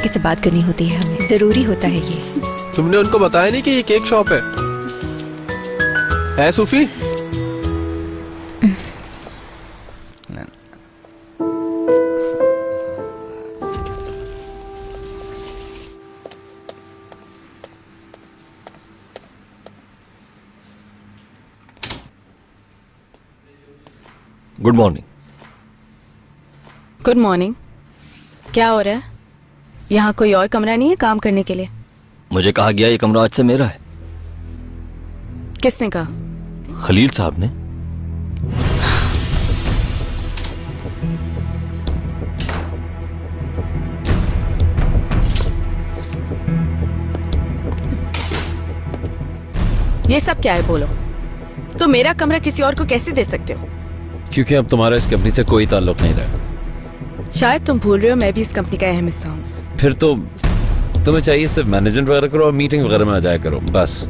किससे बात करनी होती है, हमें जरूरी होता है ये। तुमने उनको बताया नहीं कि ये केक शॉप है Sufi? Good morning. Good morning. क्या हो रहा है? यहाँ कोई और कमरा नहीं है काम करने के लिए? मुझे कहा गया ये कमरा आज से मेरा है। किसने कहा? खलील साहब ने। ये सब क्या है बोलो। तो मेरा कमरा किसी और को कैसे दे सकते हो? क्योंकि अब तुम्हारा इस कंपनी से कोई ताल्लुक नहीं रहा। शायद तुम भूल रहे हो मैं भी इस कंपनी का अहम हिस्सा हूँ। फिर तो तुम्हें चाहिए सिर्फ मैनेजमेंट वगैरह करो और मीटिंग वगैरह में आ जाया करो बस।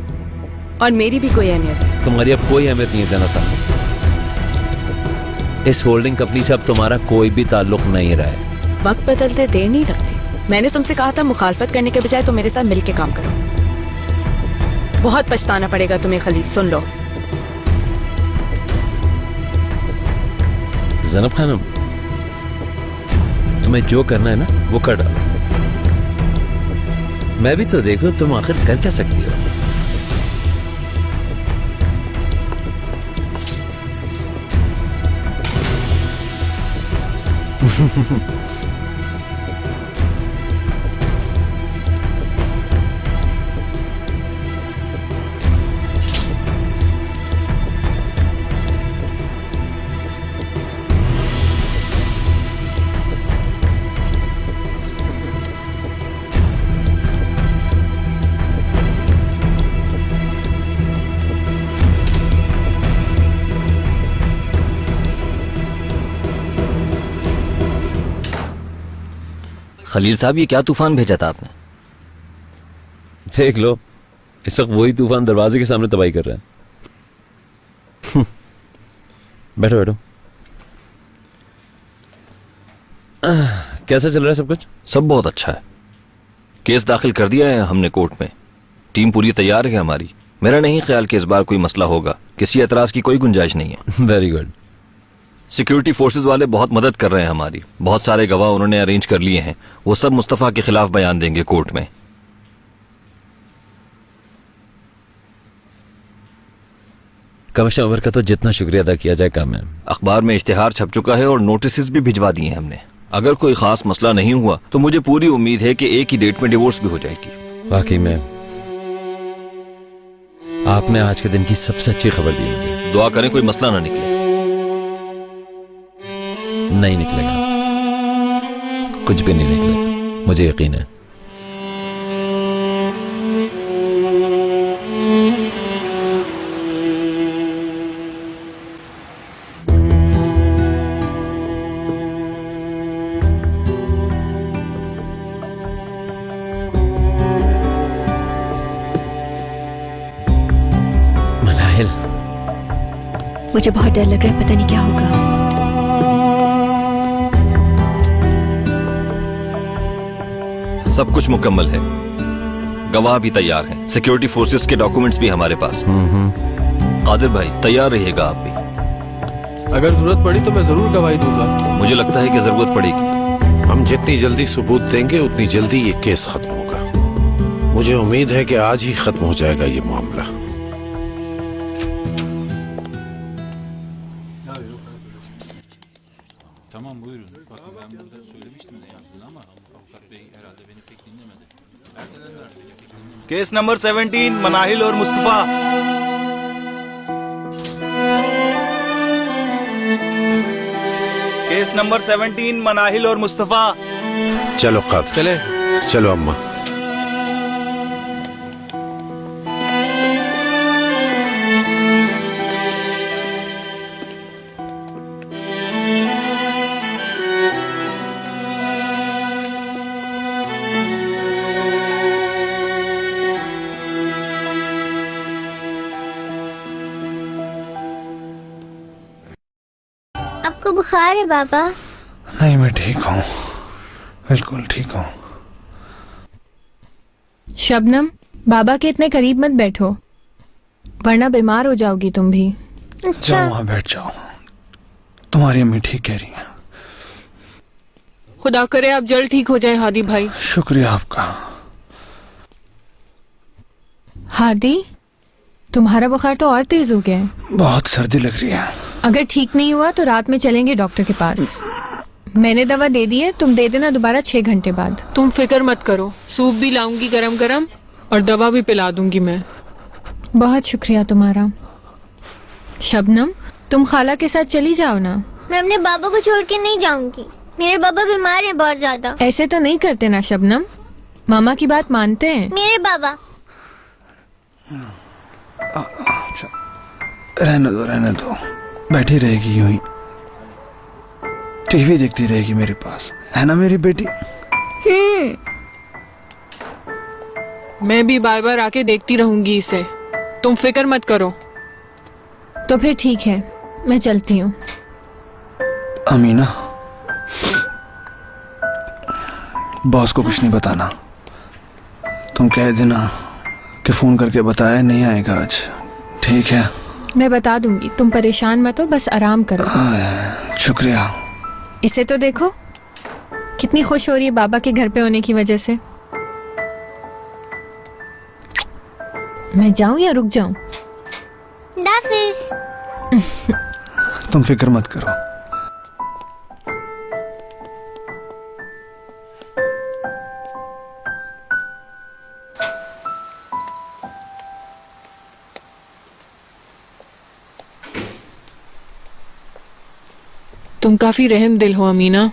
और मेरी भी कोई अहमियत नहीं। तुम्हारी अब कोई अहमियत नहीं है ज़ैनब। इस होल्डिंग कंपनी से अब तुम्हारा कोई भी ताल्लुक नहीं रहा है। वक्त बदलते देर नहीं लगती। मैंने तुमसे कहा था मुखालफत करने के बजाय तुम मेरे साथ मिलके काम करो। बहुत पछताना पड़ेगा तुम्हें खलील, सुन लो। ज़ैनब खानम, तुम्हें जो करना है ना वो कर डालो। मैं भी तो देखो तुम आखिर कर क्या सकती हो। खलील साहब, ये क्या तूफान भेजा था आपने? देख लो, इस वक्त वही तूफान दरवाजे के सामने तबाही कर रहा है। बैठो बैठो। कैसा चल रहा है सब कुछ? सब बहुत अच्छा है। केस दाखिल कर दिया है हमने कोर्ट में। टीम पूरी तैयार है हमारी। मेरा नहीं ख्याल कि इस बार कोई मसला होगा। किसी एतराज की कोई गुंजाइश नहीं है। Very good. सिक्योरिटी फोर्सेस वाले बहुत मदद कर रहे हैं हमारी। बहुत सारे गवाह उन्होंने अरेंज कर लिए हैं। वो सब मुस्तफा के खिलाफ बयान देंगे कोर्ट में। कमिश्नर उमर का तो जितना शुक्रिया अदा किया जाए कम है। अखबार में इश्तिहार छप चुका है और नोटिस भी भिजवा दिए हैं हमने। अगर कोई खास मसला नहीं हुआ तो मुझे पूरी उम्मीद है कि एक ही डेट में डिवोर्स भी हो जाएगी। वाकई में आपने आज के दिन की सबसे अच्छी खबर दी मुझे। दुआ करें कोई मसला ना निकले। नहीं निकलेगा, कुछ भी नहीं निकलेगा, मुझे यकीन है। मनाहिल, मुझे बहुत डर लग रहा है, पता नहीं क्या होगा। सब कुछ मुकम्मल है। गवाह भी तैयार हैं। सिक्योरिटी फोर्सेस के डॉक्यूमेंट्स भी हमारे पास। कादिर भाई, तैयार रहिएगा आप भी। अगर जरूरत पड़ी तो मैं जरूर गवाही दूंगा। मुझे लगता है कि जरूरत पड़ेगी। हम जितनी जल्दी सबूत देंगे उतनी जल्दी ये केस खत्म होगा। मुझे उम्मीद है कि आज ही खत्म हो जाएगा ये मामला। केस नंबर 17 मनाहिल और मुस्तफा। केस नंबर 17 मनाहिल और मुस्तफा। चलो काद, चले। चलो अम्मा। बुखार है बाबा? नहीं, मैं ठीक हूँ, बिल्कुल ठीक हूँ। शबनम, बाबा के इतने करीब मत बैठो, वरना बीमार हो जाओगी तुम भी। जाओ वहाँ बैठ जाओ, तुम्हारी अम्मी ठीक कह रही है। खुदा करे आप जल्द ठीक हो जाए हादी भाई। शुक्रिया आपका। हादी, तुम्हारा बुखार तो और तेज हो गया है। बहुत सर्दी लग रही है। अगर ठीक नहीं हुआ तो रात में चलेंगे डॉक्टर के पास। मैंने दवा दे दी है, तुम दे देना दोबारा 6 घंटे बाद। तुम फिक्र मत करो, सूप भी लाऊंगी गरम गरम और दवा भी पिला दूंगी मैं। बहुत शुक्रिया तुम्हारा। शबनम, तुम खाला के साथ चली जाओ ना। मैं अपने बाबा को छोड़ के नहीं जाऊंगी, मेरे बाबा बीमार हैं बहुत ज्यादा। ऐसे तो नहीं करते ना शबनम, मामा की बात मानते हैं। मेरे बाबा। अच्छा, रहने दो, बैठी रहेगी यूं ही, टीवी देखती रहेगी मेरे पास, है ना मेरी बेटी? मैं भी बार बार आके देखती रहूंगी इसे, तुम फिक्र मत करो। तो फिर ठीक है, मैं चलती हूँ। अमीना, बॉस को कुछ नहीं बताना। तुम कह देना कि फोन करके बताया नहीं आएगा आज, ठीक है? मैं बता दूंगी, तुम परेशान मत हो, बस आराम करो। शुक्रिया। इसे तो देखो कितनी खुश हो रही है बाबा के घर पे होने की वजह से। मैं जाऊं या रुक जाऊं? तुम फिक्र मत करो। तुम काफी रहम दिल हो अमीना।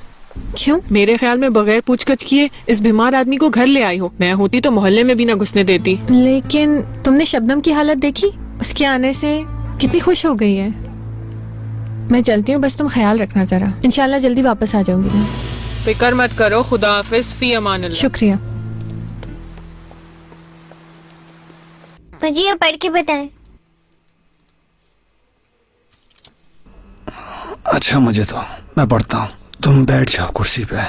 क्यों? मेरे ख्याल में बगैर पूछगछ किए इस बीमार आदमी को घर ले आई हो। मैं होती तो मोहल्ले में भी ना घुसने देती। लेकिन तुमने शबनम की हालत देखी, उसके आने से कितनी खुश हो गई है। मैं चलती हूँ, बस तुम ख्याल रखना जरा। इंशाल्लाह जल्दी वापस आ जाऊंगी मैं। फिक्र मत करो, खुदा हाफिज, फी अमान अल्लाह। शुक्रिया। मुझे पढ़ के बताएं। अच्छा, मुझे तो, मैं पढ़ता हूँ, तुम बैठ जाओ कुर्सी पे।